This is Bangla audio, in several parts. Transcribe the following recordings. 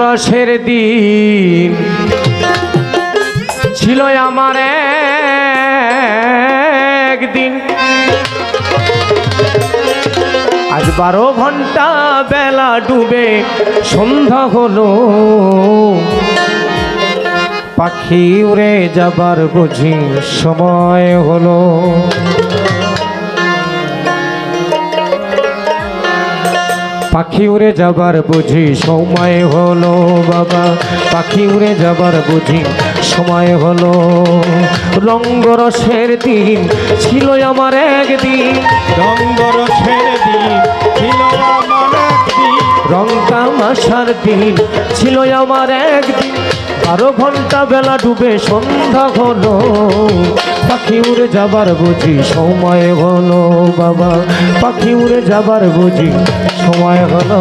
রসের দিন ছিল আমার একদিন, আজ 12 ঘন্টা বেলা ডুবে সন্ধ্যা হলো, পাখি উড়ে যাবার বুঝি সময় হলো। পাখি উড়ে যাবার বুঝি সময় হলো বাবা, পাখি উড়ে যাবার বুঝি সময় হলো। রঙ্গরসের দিন ছিল আমার একদিন, রঙ্গরসের দিন ছিল আমার একদিন, রং তামাশার দিন ছিল আমার একদিন, 12 ঘন্টা বেলা ডুবে সন্ধ্যা হলো, পাখি উড়ে যাবার বুঝি সময় হলো বাবা, পাখি উড়ে যাবার বুঝি সময় হলো।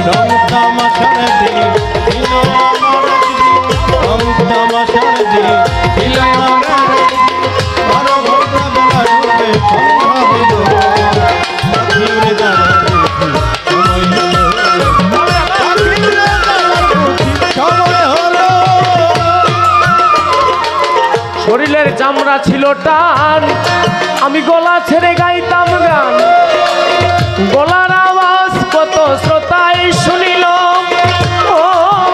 রং তামাশার দিন ছিল আমার একদিন, রং তামাশার দিন ছিল আমার একদিন, 12 ঘন্টা বেলা ডুবে সন্ধ্যা হলো, পাখি উড়ে যাবার বুঝি সময় হলো, পাখি উড়ে যাবার বুঝি সময় হলো। শরীরের চামড়া ছিল টান, আমি গলা ছেড়ে গাইতাম গান, গলার আওয়াজ কত শ্রোতাই শুনিল। ও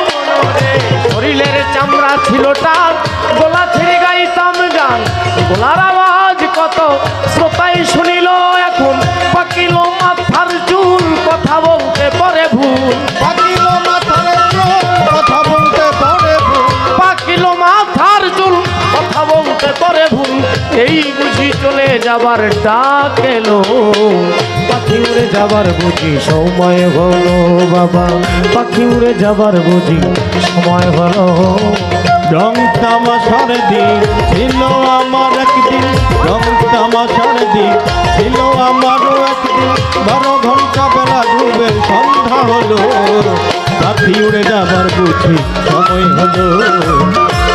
মনরে, শরীরের চামড়া ছিল টান, গলা ছেড়ে গাইতাম গান, গলার আওয়াজ কত শ্রোতাই শুনিল। এখন পাকিল মাথার চুল, কথা বলতে পারে ভুল, পাকিল মাথার চুল, কথা বলতে পারে ভুল, পাকিল মাথার চুল, কথা বলতে পারে ভুল, এই বুঝি চলে যাবার ডাক এলো, পাখি উড়ে যাবার বুঝি সময় হলো বাবা, পাখি উড়ে যাবার বুঝি সময় হলো। রং তামাশার দিন ছিল আমার একদিন, রং তামাশার দিন ছিল আমারও একদিন, 12 ঘন্টা বেলা ডুবে সন্ধ্যা হলো, পাখি উড়ে যাবার বুঝি সময় হলো,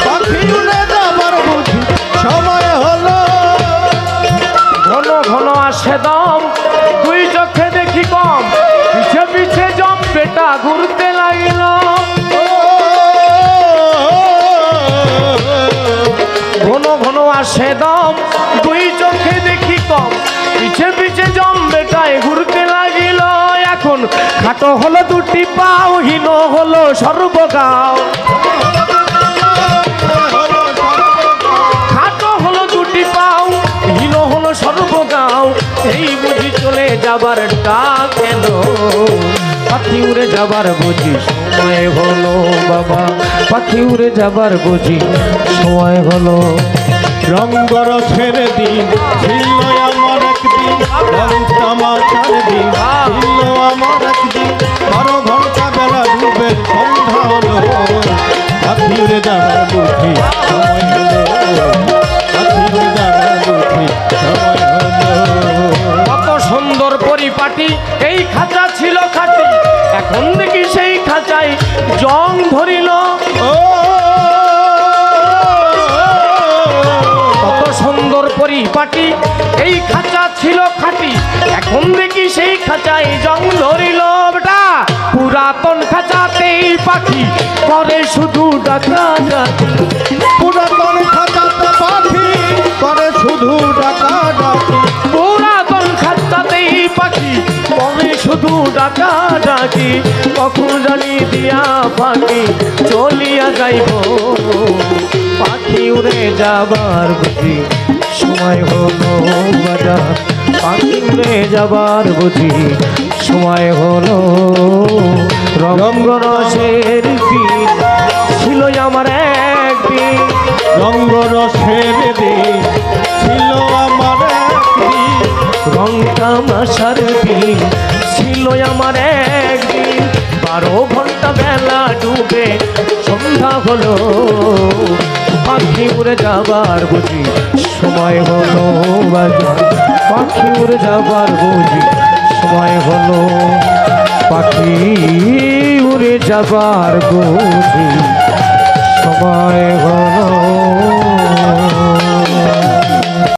পাখি উড়ে যাবার বুঝি সময় হলো। ঘন ঘন আসে দম, তুই চোখে দেখি কম, পিছে পিছে জম বেটা ঘুরতে লাগিল। ঘন ঘন আসে দম, দুই চোখে দেখি কম, পিছে পিছে জম বেটায় ঘুরতে লাগিল। এখন খাটো হলো দুটি পাও, হীন হলো সর্বগাও, খাটো হলো দুটি পাও, হীন হলো সর্বগাও, এই বুঝি চলে যাবার ডাক এলো, পাখি উড়ে যাবার বুঝি সময় হলো বাবা, পাখি উড়ে যাবার বুঝি সময় হলো। রঙ্গরসের দিন ছিল আমার একদিন, রং তামাশার দিন ছিল আমার একদিন, 12 ঘন্টা বেলা ডুবে সন্ধ্যা হলো, পাখি উড়ে যাবার বুঝি সময় হলো, পাখি উড়ে যাবার বুঝি সময় হলো। কত সুন্দর পরিপাটি, এই খাঁচা ছিল খাঁটি, এখন দেখি সেই খাঁচায় জং ধরিল। কত সুন্দর পরিপাটি, এই খাঁচা ছিল খাঁটি, এখন দেখি সেই খাঁচায় জং ধরিল। বেটা পুরাতন খাঁচাতেই পাখি করে শুধু ডাকাডাকি, পুরাতন খাঁচাতে পাখি করে শুধু ডাকাডাকি, পুরাতন খাঁচাতেই পাখি করে শুধু ডাকাডাকি, কখন জানি দিয়া পাখি চলিয়া যাইব, পাখি উড়ে যাবার বুঝি সময় হলো বাজার, পাখি উড়ে যাবার বুঝি সময় হলো। রঙ্গরসের দিন ছিল আমার একদিন, রঙ্গরসের দিন ছিল আমার একদিন, রং তামাশার দিন ছিল আমার একদিন, 12 ঘন্টা বেলা ডুবে সন্ধ্যা হলো, পাখি উড়ে যাবার বুঝি সময় হলো বাজার, পাখি উড়ে যাবার বুঝি সময় হলো, পাখি উড়ে যাবার বুঝি সময় হলো।